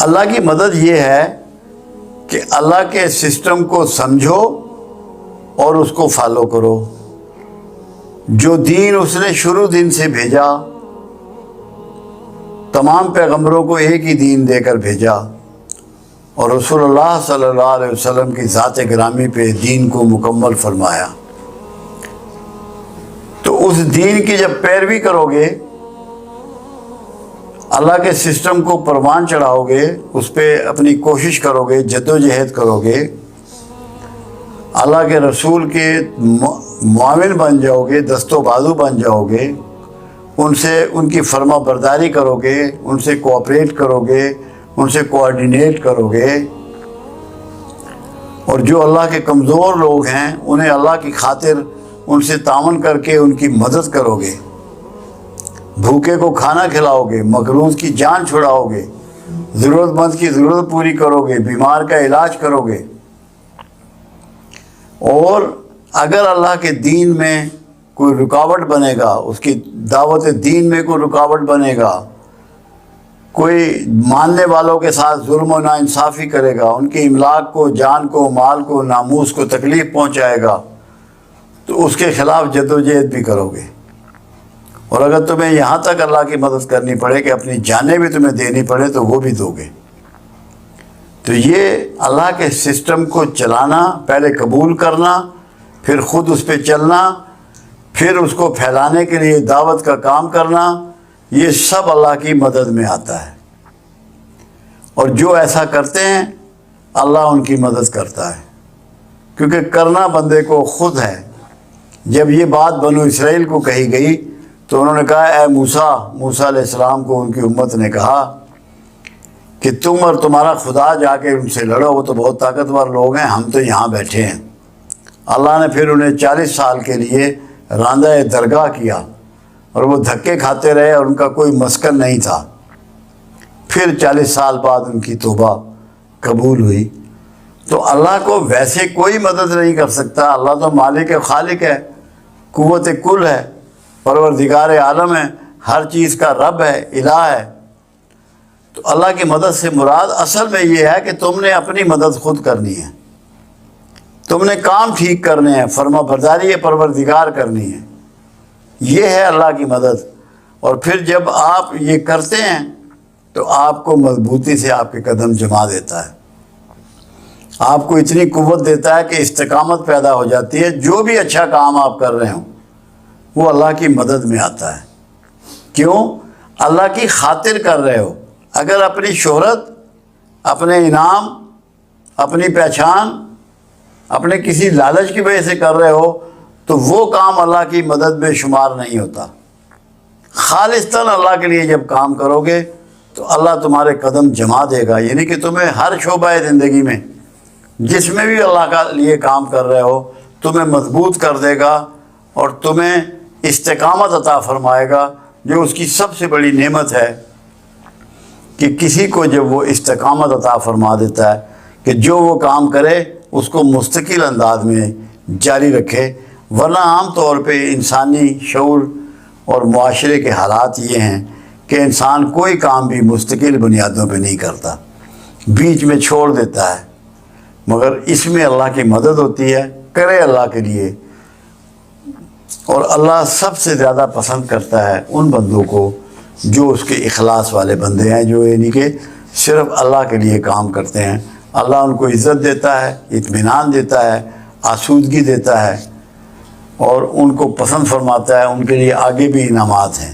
اللہ کی مدد یہ ہے کہ اللہ کے سسٹم کو سمجھو اور اس کو فالو کرو. جو دین اس نے شروع دن سے بھیجا، تمام پیغمبروں کو ایک ہی دین دے کر بھیجا، اور رسول اللہ صلی اللہ علیہ وسلم کی ذات گرامی پہ دین کو مکمل فرمایا. تو اس دین کی جب پیروی کرو گے، اللہ کے سسٹم کو پروان چڑھاؤ گے، اس پہ اپنی کوشش کرو گے، جد و جہد کرو گے، اللہ کے رسول کے معاون بن جاؤ گے، دست و بازو بن جاؤ گے، ان کی فرما برداری کرو گے، ان سے کوآپریٹ کرو گے، ان سے کوآرڈینیٹ کرو گے، اور جو اللہ کے کمزور لوگ ہیں انہیں اللہ کی خاطر ان سے تعاون کر کے ان کی مدد کرو گے، بھوکے کو کھانا کھلاؤ گے، مقروض کی جان چھڑاؤ گے، ضرورت مند کی ضرورت پوری کرو گے، بیمار کا علاج کرو گے. اور اگر اللہ کے دین میں کوئی رکاوٹ بنے گا، اس کی دعوت دین میں کوئی رکاوٹ بنے گا، کوئی ماننے والوں کے ساتھ ظلم و ناانصافی کرے گا، ان کی املاک کو، جان کو، مال کو، ناموس کو تکلیف پہنچائے گا، تو اس کے خلاف جد و جہد بھی کرو گے. اور اگر تمہیں یہاں تک اللہ کی مدد کرنی پڑے کہ اپنی جانیں بھی تمہیں دینی پڑے تو وہ بھی دو گے. تو یہ اللہ کے سسٹم کو چلانا، پہلے قبول کرنا، پھر خود اس پہ چلنا، پھر اس کو پھیلانے کے لیے دعوت کا کام کرنا، یہ سب اللہ کی مدد میں آتا ہے. اور جو ایسا کرتے ہیں اللہ ان کی مدد کرتا ہے، کیونکہ کرنا بندے کو خود ہے. جب یہ بات بنو اسرائیل کو کہی گئی تو انہوں نے کہا، اے موسیٰ علیہ السلام کو ان کی امت نے کہا کہ تم اور تمہارا خدا جا کے ان سے لڑو، وہ تو بہت طاقتور لوگ ہیں، ہم تو یہاں بیٹھے ہیں. اللہ نے پھر انہیں 40 سال کے لیے راندہ درگاہ کیا، اور وہ دھکے کھاتے رہے اور ان کا کوئی مسکن نہیں تھا. پھر 40 سال بعد ان کی توبہ قبول ہوئی. تو اللہ کو ویسے کوئی مدد نہیں کر سکتا. اللہ تو مالک خالق ہے، قوت کل ہے، پروردگار عالم ہے، ہر چیز کا رب ہے، الہ ہے. تو اللہ کی مدد سے مراد اصل میں یہ ہے کہ تم نے اپنی مدد خود کرنی ہے، تم نے کام ٹھیک کرنے ہیں، فرما برداری پروردگار کرنی ہے. یہ ہے اللہ کی مدد. اور پھر جب آپ یہ کرتے ہیں تو آپ کو مضبوطی سے آپ کے قدم جما دیتا ہے، آپ کو اتنی قوت دیتا ہے کہ استقامت پیدا ہو جاتی ہے. جو بھی اچھا کام آپ کر رہے ہوں وہ اللہ کی مدد میں آتا ہے. کیوں؟ اللہ کی خاطر کر رہے ہو. اگر اپنی شہرت، اپنے انعام، اپنی پہچان، اپنے کسی لالچ کی وجہ سے کر رہے ہو تو وہ کام اللہ کی مدد میں شمار نہیں ہوتا. خالصتاً اللہ کے لیے جب کام کرو گے تو اللہ تمہارے قدم جما دے گا. یعنی کہ تمہیں ہر شعبہ زندگی میں جس میں بھی اللہ کا لیے کام کر رہے ہو تمہیں مضبوط کر دے گا اور تمہیں استقامت عطا فرمائے گا، جو اس کی سب سے بڑی نعمت ہے کہ کسی کو جب وہ استقامت عطا فرما دیتا ہے کہ جو وہ کام کرے اس کو مستقل انداز میں جاری رکھے. ورنہ عام طور پہ انسانی شعور اور معاشرے کے حالات یہ ہیں کہ انسان کوئی کام بھی مستقل بنیادوں پہ نہیں کرتا، بیچ میں چھوڑ دیتا ہے. مگر اس میں اللہ کی مدد ہوتی ہے، کرے اللہ کے لیے. اور اللہ سب سے زیادہ پسند کرتا ہے ان بندوں کو جو اس کے اخلاص والے بندے ہیں، جو یعنی کہ صرف اللہ کے لیے کام کرتے ہیں. اللہ ان کو عزت دیتا ہے، اطمینان دیتا ہے، آسودگی دیتا ہے، اور ان کو پسند فرماتا ہے. ان کے لیے آگے بھی انعامات ہیں.